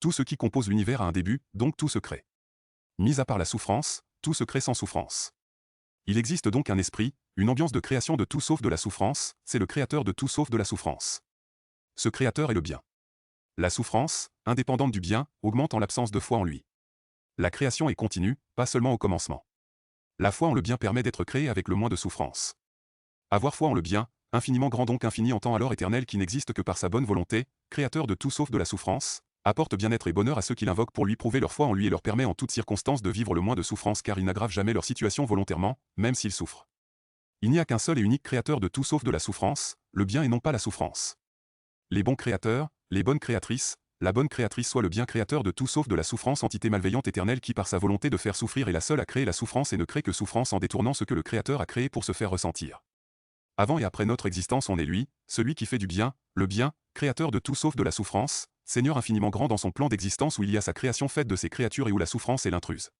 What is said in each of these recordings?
Tout ce qui compose l'univers a un début, donc tout se crée. Mis à part la souffrance, tout se crée sans souffrance. Il existe donc un esprit, une ambiance de création de tout sauf de la souffrance, c'est le créateur de tout sauf de la souffrance. Ce créateur est le bien. La souffrance, indépendante du bien, augmente en l'absence de foi en lui. La création est continue, pas seulement au commencement. La foi en le bien permet d'être créé avec le moins de souffrance. Avoir foi en le bien, infiniment grand donc infini en temps alors éternel qui n'existe que par sa bonne volonté, créateur de tout sauf de la souffrance, apporte bien-être et bonheur à ceux qui l'invoquent pour lui prouver leur foi en lui et leur permet en toutes circonstances de vivre le moins de souffrance car il n'aggrave jamais leur situation volontairement, même s'ils souffrent. Il n'y a qu'un seul et unique créateur de tout sauf de la souffrance, le bien et non pas la souffrance. Les bons créateurs, les bonnes créatrices, la bonne créatrice soit le bien créateur de tout sauf de la souffrance entité malveillante éternelle qui par sa volonté de faire souffrir est la seule à créer la souffrance et ne crée que souffrance en détournant ce que le créateur a créé pour se faire ressentir. Avant et après notre existence on est lui, celui qui fait du bien, le bien, créateur de tout sauf de la souffrance, Seigneur infiniment grand dans son plan d'existence où il y a sa création faite de ses créatures et où la souffrance est l'intruse.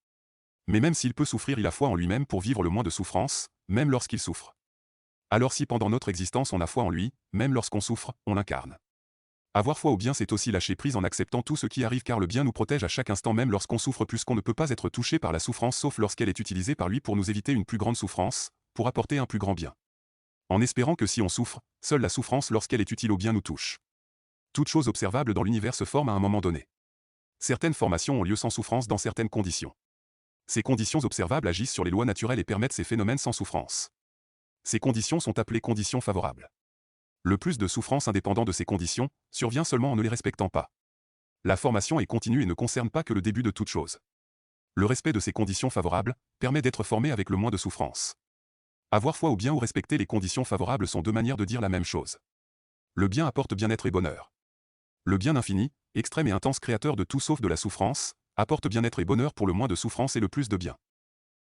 Mais même s'il peut souffrir il a foi en lui-même pour vivre le moins de souffrance, même lorsqu'il souffre. Alors si pendant notre existence on a foi en lui, même lorsqu'on souffre, on l'incarne. Avoir foi au bien c'est aussi lâcher prise en acceptant tout ce qui arrive car le bien nous protège à chaque instant même lorsqu'on souffre puisqu'on ne peut pas être touché par la souffrance sauf lorsqu'elle est utilisée par lui pour nous éviter une plus grande souffrance, pour apporter un plus grand bien. En espérant que si on souffre, seule la souffrance lorsqu'elle est utile au bien nous touche. Toute chose observable dans l'univers se forme à un moment donné. Certaines formations ont lieu sans souffrance dans certaines conditions. Ces conditions observables agissent sur les lois naturelles et permettent ces phénomènes sans souffrance. Ces conditions sont appelées conditions favorables. Le plus de souffrance indépendant de ces conditions survient seulement en ne les respectant pas. La formation est continue et ne concerne pas que le début de toute chose. Le respect de ces conditions favorables permet d'être formé avec le moins de souffrance. Avoir foi au bien ou respecter les conditions favorables sont deux manières de dire la même chose. Le bien apporte bien-être et bonheur. Le bien infini, extrême et intense créateur de tout sauf de la souffrance, apporte bien-être et bonheur pour le moins de souffrance et le plus de bien.